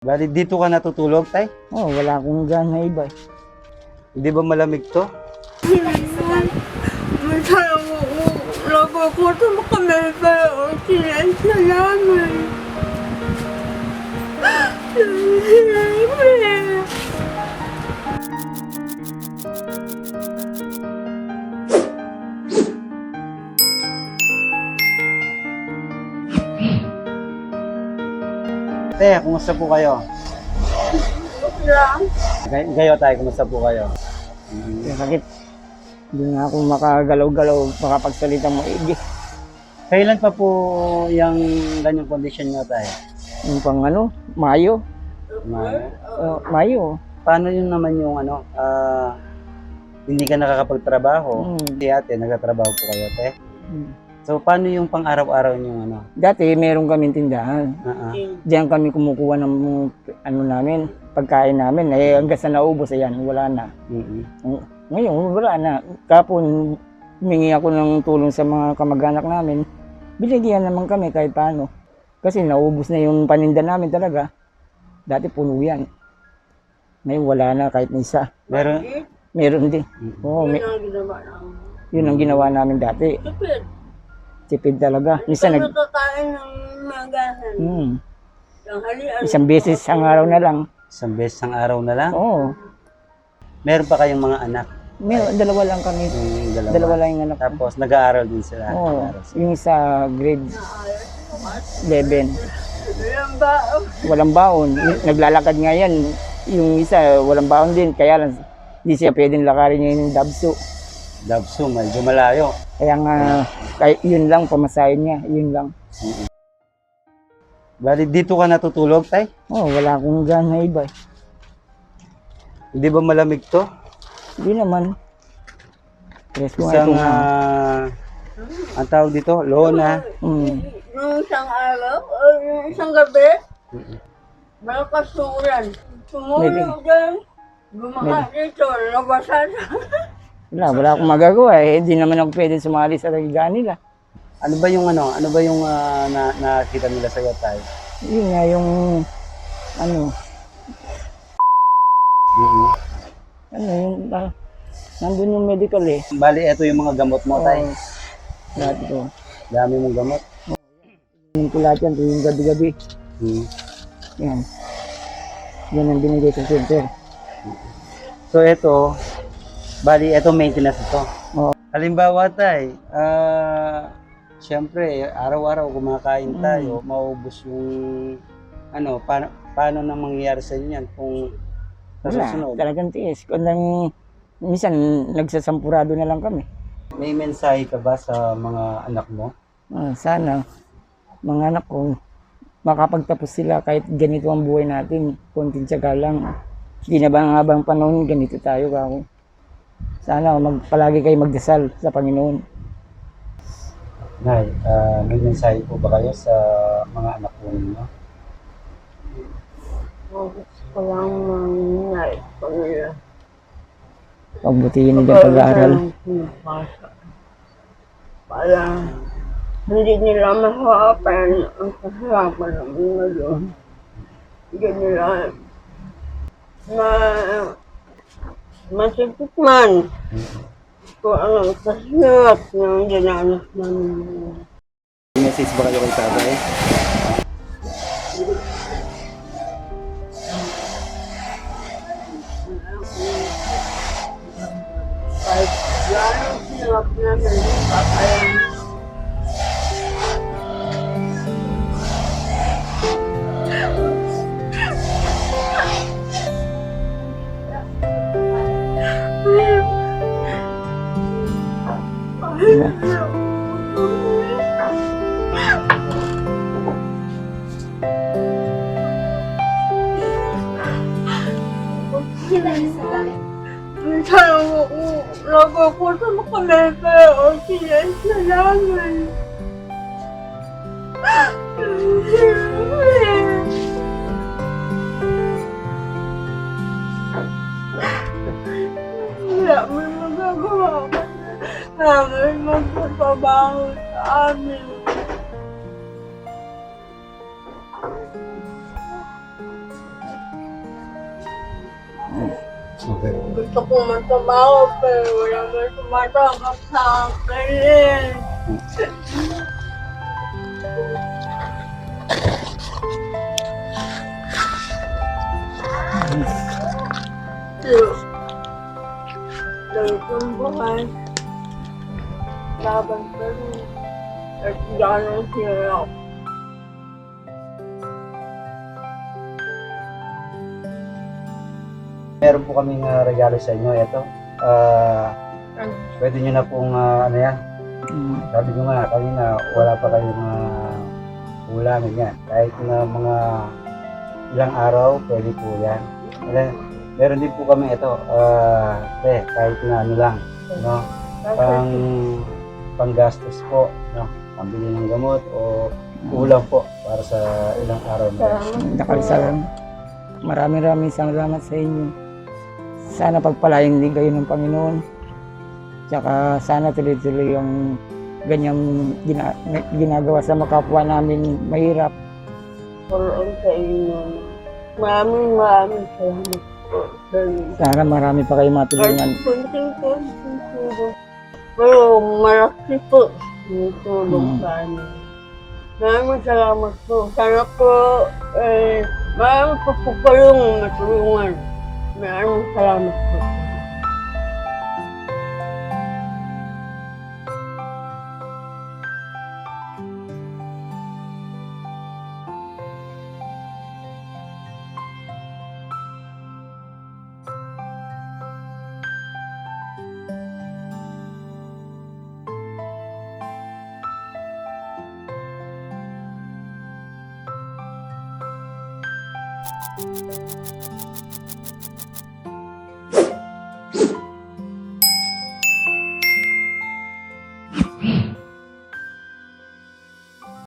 Bali, dito ka natutulog, tay? Oh, wala akong gana iba. Hindi ba malamig to? Minsan nagkukuto mo kami pero sinens na namin. Te, kumusta po kayo? Lang. Gayo tayo, kumusta po kayo? Yung sakit. Hindi na ako makagalaw-galaw, makapagsalita mo. Kailan pa po yung ganyang kondisyon nyo, tay? Yung pang Mayo. Mayo. Paano yun naman yung hindi ka nakakapagtrabaho? Si ate, nagtatrabaho po kayo, te? So, paano yung pang-araw-araw nyo Dati, meron kaming tindahan. Diyan kami kumukuha ng namin, pagkain namin. Eh, hanggang sa naubos, ayan, wala na. Ngayon, wala na. Kapon, humingi ako ng tulong sa mga kamag-anak namin. Binigyan naman kami kahit paano. Kasi naubos na yung paninda namin talaga. Dati puno yan. Ngayon, wala na kahit na isa. Meron din. Oo, yun ang ginawa namin dati. Tipid talaga. Minsan Nagkakain ng magahan. Isang beses ang araw na lang. Isang beses ang araw na lang? Oo. Meron pa kayong mga anak? Meron, dalawa lang kami. Dalawa lang yung anak. Tapos nag-aaral din sila? Oo. Yung isa grade 11. Walang baon. Naglalakad nga yan. Yung isa walang baon din. Kaya lang, hindi siya pwedeng lakarin niya yung Dabso. Dabso, medyo malayo. Kaya nga, yun lang, pamasahin niya. Yun lang. Bali, dito ka natutulog, tay? Oh, wala akong gana iba. Hindi ba malamig to? Hindi naman. Presko nga Isang, ito nga. ang tawag dito, lona. Nung isang araw, o yung isang gabi, malakasuran. Tumulog dyan. Bumaka dito, nabasan. Wala akong magagawa eh. Hindi naman ako pwede sumali sa tagigaan nila. Ano ba yung nakita nila sa iyo, tay? Yun nga yung nandun yung medical eh. Bali, eto yung mga gamot mo, tay. Lahat ito. Dami mong gamot. Yung lahat yan, yung gabi-gabi. Yan. Yan ang binigay sa center. So, eto, bali, eto maintenance ito. Oo. Halimbawa, tay, siyempre, araw-araw kumakain tayo, maubos yung, paano na mangyayari sa inyo yan kung nasusunod? Wala, talagang tiis. Kung minsan, nagsasampurado na lang kami. May mensahe ka ba sa mga anak mo? Sana, mga anak ko, makapagtapos sila kahit ganito ang buhay natin. Konting tiyaga lang. Hindi na ba habang panahon, ganito tayo kako. Sana palagi kayo magdasal sa Panginoon. Nay, may mensahe po ba kayo sa mga anak po ninyo? Walang mangyay sa kanila. Pagbutihin nila pag-aaral. Para hindi nila mahawapan ang kasalapan namin ngayon. Hindi nila masipit man kung anong kasiyat ng dinanas namin. May message ba kayo kay tatay? Kahit lalong sinap namin kakayan. Minsan nagkukuto mo kami pero sinens na namin. Wala mo magagawa ka namin magpapabaho sa amin. Okay. Gusto ko magtrabaho pero wala man tumatanggap sa akin. Ganitong buhay. Laban pa rin. At gano'ng hirap. Meron po kaming regalo sa inyo. Ito. Pwede nyo na pong ano yan. Sabi nyo nga kanina, wala pa kayong ulamin yan. Kahit na mga ilang araw, pwede po yan. Meron din po kami ito. Kahit na ano lang. No? Panggastos po. No? Pambili ng gamot o ulam po para sa ilang araw na yan. Nakalisalan. Maraming salamat sa inyo. Sana pagpalain din kayo ng Panginoon. Tsaka sana tuloy-tuloy yung ganyang ginagawa sa makapwa namin mahirap. Poroon sa inyo. Maraming salamat po. Sana marami pa kayo matulungan. Pero malaki po yung tulong sa amin. Maraming salamat po. Sana po, marami po kayong matulungan. Maraming salamat po.